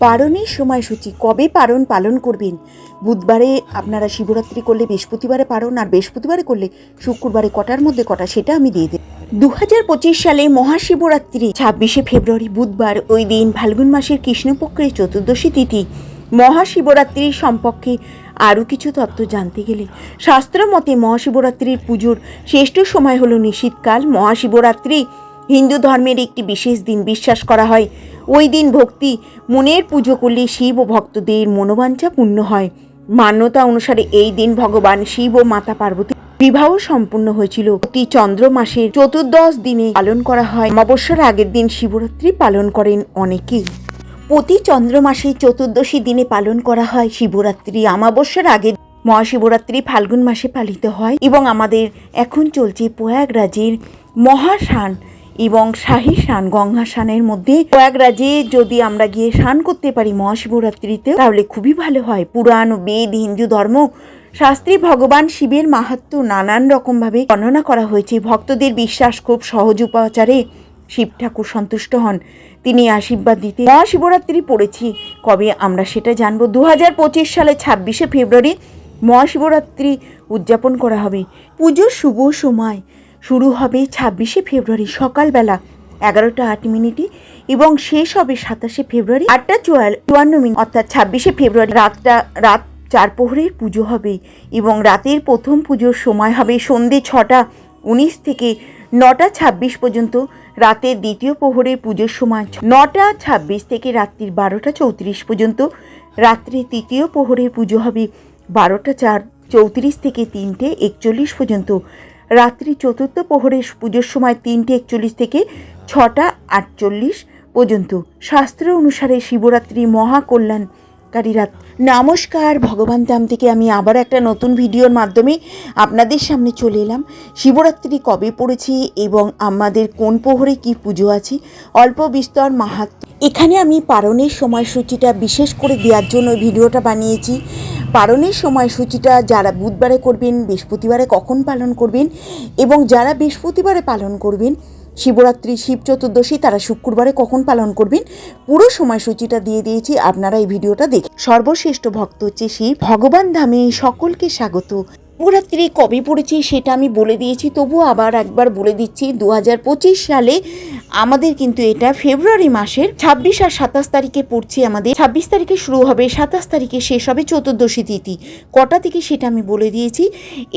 পারণের সময়সূচি কবে পালন করবেন। বুধবারে আপনারা শিবরাত্রি করলে বৃহস্পতিবারে পারণ, আর বৃহস্পতিবারে করলে শুক্রবারে কটার মধ্যে কটা সেটা আমি দিয়ে দেব। 2025 সালে মহাশিবরাত্রি 26শে ফেব্রুয়ারি বুধবার, ওই দিন ফাল্গুন মাসের কৃষ্ণপক্ষের চতুর্দশী তিথি। মহাশিবরাত্রির সম্পর্কে আরও কিছু তথ্য জানতে গেলে শাস্ত্র মতে মহাশিবরাত্রির পুজোর শ্রেষ্ঠ সময় হলো নিশীথকাল। মহাশিবরাত্রি হিন্দু ধর্মের একটি বিশেষ দিন। বিশ্বাস করা হয় ওই দিন ভক্তি মনের পুজো করলে শিব ও ভক্তদের মনোবাঞ্ছা পূর্ণ হয়। মান্যতা অনুসারে এই দিন ভগবান শিব ও মাতা পার্বতী বিবাহ সম্পূর্ণ হয়েছিল। প্রতি চন্দ্র মাসের চতুর্দশ দিনে পালন করা হয়। অমাবস্যার আগের দিন শিবরাত্রি পালন করেন অনেকেই। প্রতি চন্দ্র মাসের চতুর্দশী দিনে পালন করা হয় শিবরাত্রি। অমাবস্যার আগে মহাশিবরাত্রি ফাল্গুন মাসে পালিত হয় এবং আমাদের এখন চলছে প্রয়াগরাজের মহাস্নান এবং শাহী স্নান, গঙ্গা স্নানের মধ্যে। প্রয়াগরাজে যদি আমরা গিয়ে স্নান করতে পারি মহাশিবরাত্রিতে তাহলে খুবই ভালো হয়। পুরাণ ও বেদ, হিন্দু ধর্ম শাস্ত্রে ভগবান শিবের মাহাত্ম্য নানান রকমভাবে বর্ণনা করা হয়েছে। ভক্তদের বিশ্বাস খুব সহজ উপাচারে শিব ঠাকুর সন্তুষ্ট হন, তিনি আশীর্বাদ দিতে। মহাশিবরাত্রি পড়েছি কবে আমরা সেটা জানবো। 2025 সালে 26শে ফেব্রুয়ারি মহাশিবরাত্রি উদযাপন করা হবে। পুজোর শুভ সময় শুরু হবে 26শে ফেব্রুয়ারি সকালবেলা 11টা 8 মিনিটে এবং শেষ হবে 27শে ফেব্রুয়ারি 8টা 54 মিনিট, অর্থাৎ 26শে ফেব্রুয়ারি রাত 4 প্রহরের পুজো হবে এবং রাতের প্রথম পুজোর সময় হবে সন্ধ্যে 6টা 19 থেকে 9টা 26 পর্যন্ত। রাতের দ্বিতীয় প্রহরের পুজোর সময় 9টা 26 থেকে রাত্রির 12টা 34 পর্যন্ত। রাত্রে তৃতীয় প্রহরের পুজো হবে 12টা 34 থেকে 3টে 41 পর্যন্ত। রাত্রি চতুর্থ প্রহরের পুজোর সময় 3টে 41 থেকে 6টা 48 পর্যন্ত। শাস্ত্র অনুসারে শিবরাত্রি মহাকল্যাণকারী রাত। নমস্কার, ভগবান ধাম থেকে আমি আবার একটা নতুন ভিডিওর মাধ্যমে আপনাদের সামনে চলে এলাম। শিবরাত্রি কবে পড়েছে এবং আমাদের কোন প্রহরে কি পুজো আছে, অল্প বিস্তর মাহাত্ম্য। এখানে আমি পারণের সময়সূচিটা বিশেষ করে দেওয়ার জন্য ভিডিওটা বানিয়েছি। পারণের সময়সূচিটা যারা বুধবারে করবেন, বৃহস্পতিবারে কখন পালন করবেন, এবং যারা বৃহস্পতিবারে পালন করবেন শিবরাত্রি শিব চতুর্দশী তারা শুক্রবারে কখন পালন করবেন, পুরো সময়সূচিটা দিয়ে দিয়েছি। আপনারা এই ভিডিওটা দেখে। সর্বশ্রেষ্ঠ ভক্ত হচ্ছে শিব। ভগবান ধামে সকলকে স্বাগত। শিবরাত্রি কবে পড়েছি সেটা আমি বলে দিয়েছি, তবুও আবার একবার বলে দিচ্ছি। 2025 সালে আমাদের কিন্তু এটা ফেব্রুয়ারি মাসের 26 আর 27 তারিখে পড়ছে। আমাদের 26 তারিখে শুরু হবে, 27 তারিখে শেষ হবে চতুর্দশী তিথি। কটা থেকে সেটা আমি বলে দিয়েছি।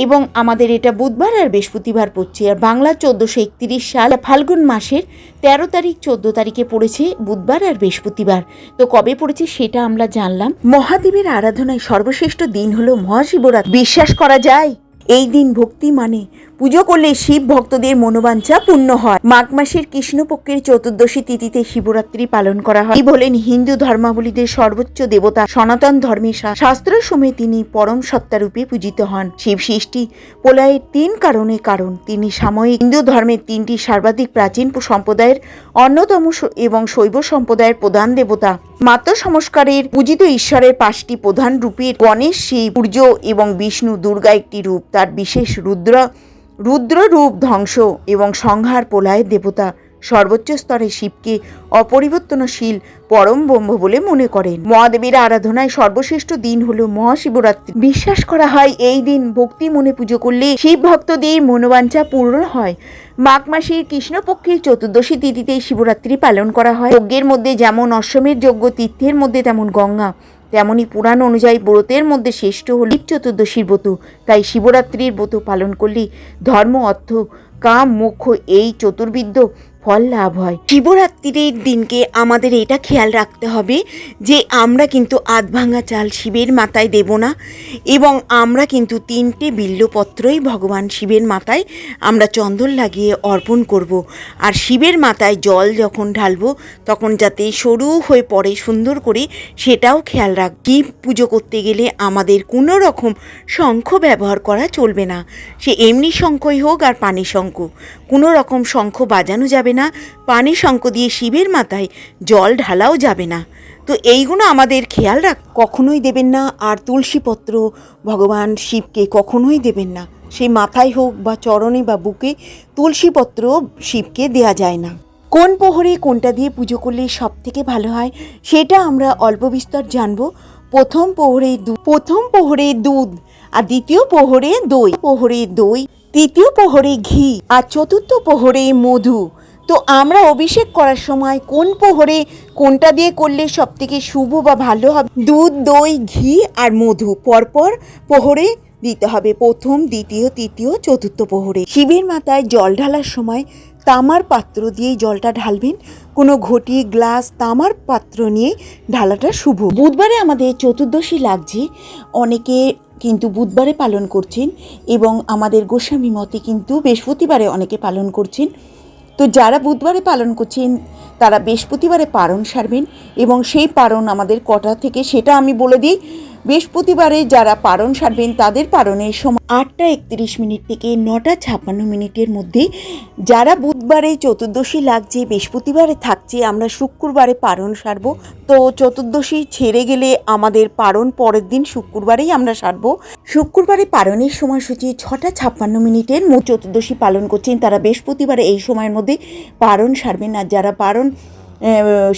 এবং আমাদের এটা বুধবার আর বৃহস্পতিবার পড়ছে। আর বাংলা 1431 সাল ফাল্গুন মাসের 13 তারিখ 14 তারিখে পড়েছে বুধবার আর বৃহস্পতিবার। তো কবে পড়েছে সেটা আমরা জানলাম। মহাদেবের আরাধনায় সর্বশ্রেষ্ঠ দিন হলো মহাশিবরাত্রি। বিশ্বাস করা যায় এই দিন ভক্তি মানে পুজো করলে শিব ভক্তদের মনোবাঞ্ছা পূর্ণ হয়। মাঘ মাসের কৃষ্ণপক্ষের চতুর্দশী তিথিতে শিবরাত্রি পালন করা হয়। তিনি হলেন হিন্দু ধর্মাবলীদের সর্বোচ্চ দেবতা। সনাতন ধর্মের শাস্ত্র সময়ে তিনি পরম সত্তারূপে পূজিত হন। শিব সৃষ্টি প্রলয়ের 3 কারণ তিনি সাময়িক হিন্দু ধর্মের 3টি সর্বাধিক প্রাচীন সম্প্রদায়ের অন্যতম এবং শৈব সম্প্রদায়ের প্রধান দেবতা। মাত্র সংস্কারের পূজিত ঈশ্বরের 5টি প্রধান রূপের গণেশ, শিব, সূর্য এবং বিষ্ণু। দুর্গা একটি রূপ, তার বিশেষ রুদ্র রূপ ধ্বংস এবং সংহার প্রলয়ের দেবতা। সর্বোচ্চ স্তরে শিবকে অপরিবর্তনশীল পরম ব্রহ্ম বলে মনে করেন। মহাদেবের আরাধনায় সর্বশ্রেষ্ঠ দিন হলো মহাশিবরাত্রি। বিশ্বাস করা হয় এই দিন ভক্তি মনে পুজো করলে শিব ভক্তদের মনোবাঞ্ছা পূর্ণ হয়। মাঘ মাসের কৃষ্ণপক্ষের চতুর্দশী তিথিতে শিবরাত্রি পালন করা হয়। যজ্ঞের মধ্যে যেমন অশ্বমের যজ্ঞ, তীর্থের মধ্যে তেমন গঙ্গা, তেমনি পুরাণ অনুযায়ী ব্রতের মধ্যে শ্রেষ্ঠ হল শিব চতুর্দশীর ব্রত। তাই শিবরাত্রির ব্রত পালন করলে ধর্ম, অর্থ, কাম, মোক্ষ এই চতুর্বিধ ফল লাভ হয়। শিবরাত্রির দিনকে আমাদের এটা খেয়াল রাখতে হবে যে আমরা কিন্তু আধ ভাঙা চাল শিবের মাথায় দেব না, এবং আমরা কিন্তু 3টে বিল্বপত্রই ভগবান শিবের মাথায় আমরা চন্দন লাগিয়ে অর্পণ করব। আর শিবের মাথায় জল যখন ঢালবো তখন যাতে সরু হয়ে পড়ে সুন্দর করে, সেটাও খেয়াল রাখ। শিব পুজো করতে গেলে আমাদের কোনো রকম শঙ্খ ব্যবহার করা চলবে না। সে এমনি শঙ্খই হোক আর পানি শঙ্খ, কোনো রকম শঙ্খ বাজানো যাবে না। পানি শঙ্খ দিয়ে শিবের মাথায় জল ঢালাও যাবে না। তো এইগুলো আমাদের খেয়াল কখনোই দেবেন না। আর তুলসীপত্র ভগবান শিবকে কখনোই দেবেন না। সেই মাথায় হোক বা চরণে বা বুকে তুলসীপত্র শিবকে দেয়া যায় না। কোন প্রহরে কোনটা দিয়ে পুজো করলে সব থেকে ভালো হয় সেটা আমরা অল্প বিস্তর জানবো। প্রথম প্রহরে দুধ, আর দ্বিতীয় প্রহরে দই, তৃতীয় প্রহরে ঘি, আর চতুর্থ প্রহরে মধু। তো আমরা অভিষেক করার সময় কোন প্রহরে কোনটা দিয়ে করলে সব থেকে শুভ বা ভালো হবে? দুধ, দই, ঘি আর মধু পরপর প্রহরে দিতে হবে, প্রথম, দ্বিতীয়, তৃতীয়, চতুর্থ প্রহরে। শিবের মাথায় জল ঢালার সময় তামার পাত্র দিয়েই জলটা ঢালবেন। কোনো ঘটি, গ্লাস, তামার পাত্র নিয়ে ঢালাটা শুভ। বুধবারে আমাদের চতুর্দশী লাগছে, অনেকে কিন্তু বুধবারে পালন করছেন এবং আমাদের গোস্বামী মতে কিন্তু বৃহস্পতিবারে অনেকে পালন করছেন। তো যারা বুধবারে পালন করছেন তারা বৃহস্পতিবারে পারণ সারবেন এবং সেই পারণ আমাদের কটা থেকে সেটা আমি বলে দিই। বৃহস্পতিবারে যারা পারণ সারবেন তাদের পারণের সময় 8:31 থেকে 9:56 মধ্যে। যারা বুধবারে চতুর্দশী লাগছে, বৃহস্পতিবারে থাকছে, আমরা শুক্রবারে পারণ সারবো। তো চতুর্দশী ছেড়ে গেলে আমাদের পারণ পরের দিন শুক্রবারেই আমরা সারবো। শুক্রবারে পারণের সময়সূচি 6:56 চতুর্দশী পালন করছেন তারা বৃহস্পতিবারে এই সময়ের মধ্যে পারণ সারবেন। আর যারা পারণ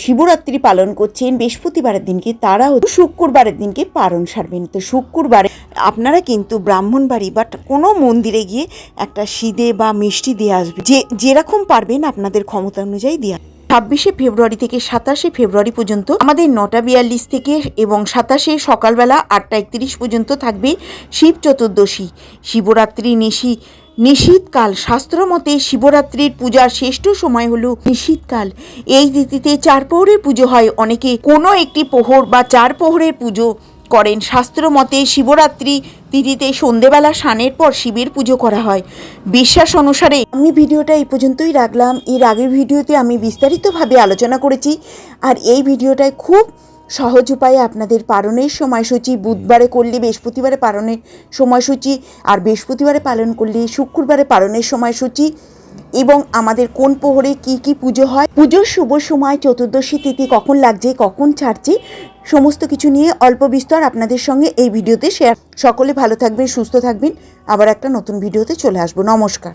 শিবরাত্রি পালন করছেন বৃহস্পতিবারের দিনকে তারা শুক্রবারের দিনকে পারণ সারবেন। তো শুক্রবারে আপনারা কিন্তু ব্রাহ্মণবাড়ি বা কোনো মন্দিরে গিয়ে একটা সিদে বা মিষ্টি দিয়ে আসবে, যেরকম পারবেন আপনাদের ক্ষমতা অনুযায়ী দেওয়া। 26শে ফেব্রুয়ারি থেকে 27শে ফেব্রুয়ারি পর্যন্ত আমাদের 9:42 থেকে এবং 27শে সকালবেলা 8:31 পর্যন্ত থাকবে শিব চতুর্দশী। শিবরাত্রি নিশীথকাল। শাস্ত্রমতে শিবরাত্রির পূজার শ্রেষ্ঠ সময় হলো নিশীথকাল। এই তিথিতে 4 প্রহরের পুজো হয়। অনেকে কোনো একটি প্রহর বা 4 প্রহরের পুজো করেন। শাস্ত্রমতে শিবরাত্রি তিথিতে সন্ধেবেলা স্নানের পর শিবের পুজো করা হয়। বিশ্বাস অনুসারে আমি ভিডিওটা এই পর্যন্তই রাখলাম। এর আগের ভিডিওতে আমি বিস্তারিতভাবে আলোচনা করেছি, আর এই ভিডিওটায় খুব সহজ উপায়ে আপনাদের পালনের সময়সূচি, বুধবারে করলে বৃহস্পতিবারে পালনের সময়সূচি, আর বৃহস্পতিবারে পালন করলে শুক্রবারে পালনের সময়সূচি, এবং আমাদের কোন প্রহরে কি কি পুজো হয়, পুজোর শুভ সময়, চতুর্দশী তিথি কখন লাগছে, কখন ছাড়ছে, সমস্ত কিছু নিয়ে অল্প বিস্তর আপনাদের সঙ্গে এই ভিডিওতে শেয়ার। সকলে ভালো থাকবেন, সুস্থ থাকবেন। আবার একটা নতুন ভিডিওতে চলে আসবো। নমস্কার।